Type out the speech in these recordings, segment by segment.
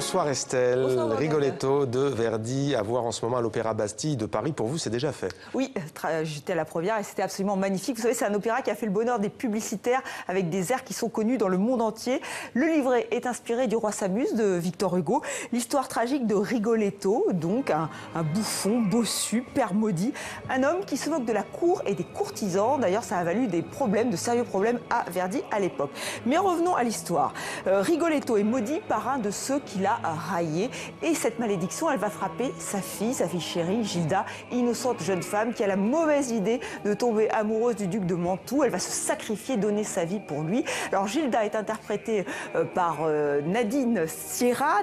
Bonsoir Estelle. Bonsoir, Rigoletto de Verdi à voir en ce moment à l'Opéra Bastille de Paris. Pour vous, c'est déjà fait? Oui, j'étais à la première et c'était absolument magnifique. Vous savez, c'est un opéra qui a fait le bonheur des publicitaires avec des airs qui sont connus dans le monde entier. Le livret est inspiré du Roi s'amuse de Victor Hugo. L'histoire tragique de Rigoletto, donc un bouffon, bossu, père maudit. Un homme qui se moque de la cour et des courtisans. D'ailleurs, ça a valu des problèmes, de sérieux problèmes à Verdi à l'époque. Mais revenons à l'histoire. Rigoletto est maudit par un de ceux qu'il a raillé. Et cette malédiction, elle va frapper sa fille chérie, Gilda, innocente jeune femme qui a la mauvaise idée de tomber amoureuse du duc de Mantoue. Elle va se sacrifier, donner sa vie pour lui. Alors Gilda est interprétée par Nadine Sierra,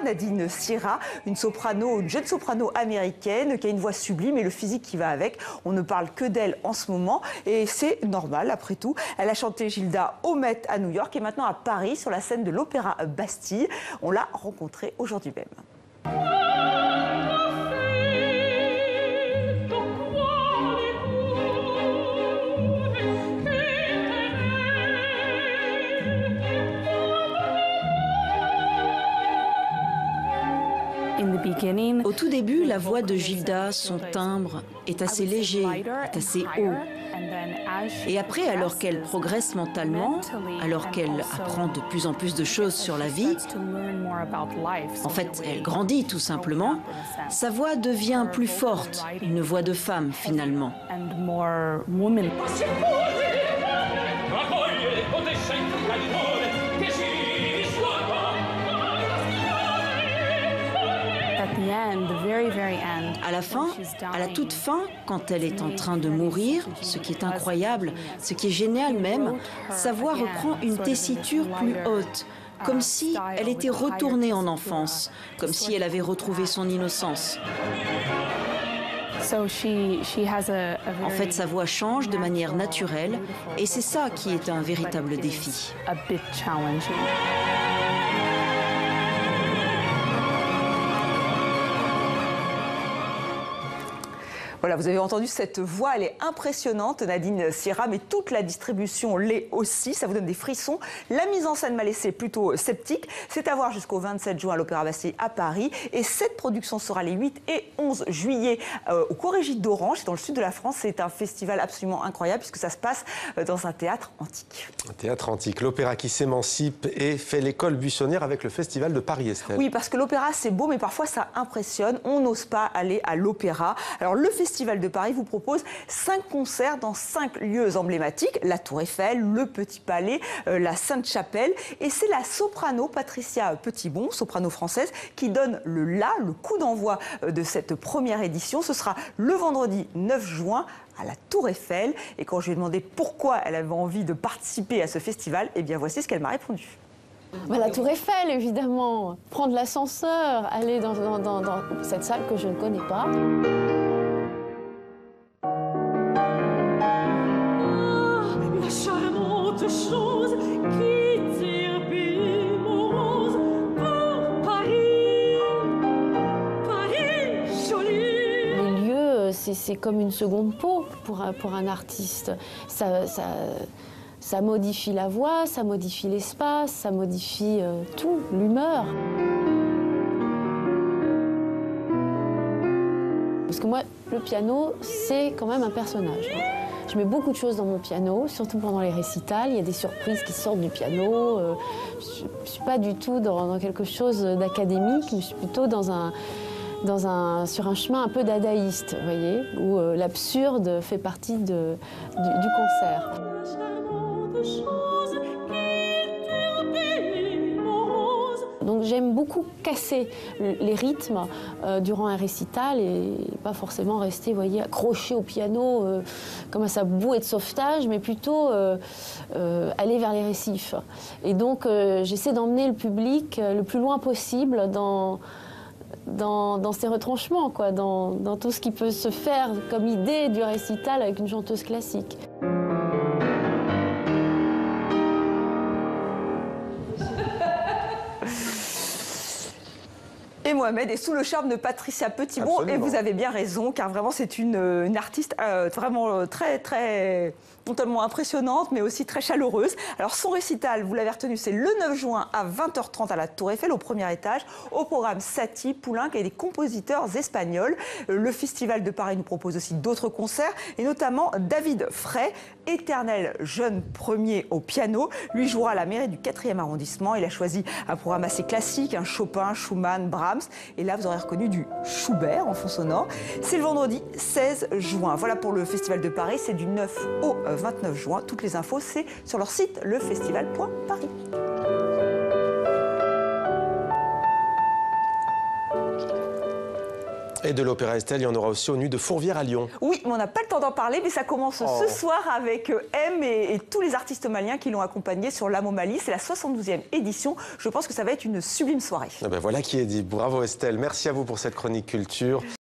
une jeune soprano américaine qui a une voix sublime et le physique qui va avec. On ne parle que d'elle en ce moment et c'est normal après tout. Elle a chanté Gilda au Met à New York et maintenant à Paris sur la scène de l'Opéra Bastille. On l'a rencontrée aujourd'hui même. Au tout début, la voix de Gilda, son timbre, est assez léger, est assez haut. Et après, alors qu'elle progresse mentalement, alors qu'elle apprend de plus en plus de choses sur la vie, en fait, elle grandit tout simplement, sa voix devient plus forte, une voix de femme finalement. À la fin, à la toute fin, quand elle est en train de mourir, ce qui est incroyable, ce qui est génial même, sa voix reprend une tessiture plus haute, comme si elle était retournée en enfance, comme si elle avait retrouvé son innocence. En fait, sa voix change de manière naturelle et c'est ça qui est un véritable défi. Voilà, vous avez entendu cette voix, elle est impressionnante, Nadine Sierra, mais toute la distribution l'est aussi, ça vous donne des frissons. La mise en scène m'a laissé plutôt sceptique. C'est à voir jusqu'au 27 juin à l'Opéra Bastille à Paris. Et cette production sera les 8 et 11 juillet au Corégide d'Orange, c'est dans le sud de la France. C'est un festival absolument incroyable puisque ça se passe dans un théâtre antique. Un théâtre antique, l'opéra qui s'émancipe et fait l'école buissonnière avec le festival de Paris, Estelle. Oui, parce que l'opéra c'est beau, mais parfois ça impressionne. On n'ose pas aller à l'opéra. Alors le Festival de Paris vous propose 5 concerts dans 5 lieux emblématiques, la Tour Eiffel, le Petit Palais, la Sainte-Chapelle. Et c'est la soprano Patricia Petitbon, soprano française, qui donne le coup d'envoi de cette première édition. Ce sera le vendredi 9 juin à la Tour Eiffel. Et quand je lui ai demandé pourquoi elle avait envie de participer à ce festival, eh bien voici ce qu'elle m'a répondu. La Tour Eiffel, évidemment. Prendre l'ascenseur, aller dans cette salle que je ne connais pas. Chose qui tire mon rose pour Paris, Paris joli. Les lieux, c'est comme une seconde peau pour un artiste. Ça modifie la voix, ça modifie l'espace, ça modifie tout, l'humeur. Parce que moi, le piano, c'est quand même un personnage. Je mets beaucoup de choses dans mon piano, surtout pendant les récitals. Il y a des surprises qui sortent du piano. Je ne suis pas du tout dans quelque chose d'académique, mais je suis plutôt sur un chemin un peu dadaïste, vous voyez, où l'absurde fait partie du concert. Donc j'aime beaucoup casser les rythmes durant un récital et pas forcément rester, vous voyez, accroché au piano comme à sa bouée de sauvetage, mais plutôt aller vers les récifs. Et donc j'essaie d'emmener le public le plus loin possible dans ces retranchements, quoi, dans tout ce qui peut se faire comme idée du récital avec une chanteuse classique. Et Marie Mohamed est sous le charme de Patricia Petitbon. Absolument. Et vous avez bien raison, car vraiment c'est une artiste vraiment très non seulement impressionnante, mais aussi très chaleureuse. Alors son récital, vous l'avez retenu, c'est le 9 juin à 20h30 à la Tour Eiffel, au premier étage. Au programme Satie, Poulenc et des compositeurs espagnols. Le Festival de Paris nous propose aussi d'autres concerts, et notamment David Frey, éternel jeune premier au piano. Lui jouera à la mairie du 4e arrondissement. Il a choisi un programme assez classique, un Chopin, Schumann, Brahms. Et là, vous aurez reconnu du Schubert en fond sonore. C'est le vendredi 16 juin. Voilà pour le Festival de Paris. C'est du 9 au 29 juin. Toutes les infos, c'est sur leur site lefestival.paris. Et de l'Opéra Estelle, il y en aura aussi aux Nuits de Fourvière à Lyon. Oui, mais on n'a pas le temps d'en parler, mais ça commence ce soir avec M et tous les artistes maliens qui l'ont accompagné sur l'Amo Mali. C'est la 72e édition. Je pense que ça va être une sublime soirée. Ah ben voilà qui est dit. Bravo Estelle. Merci à vous pour cette chronique culture.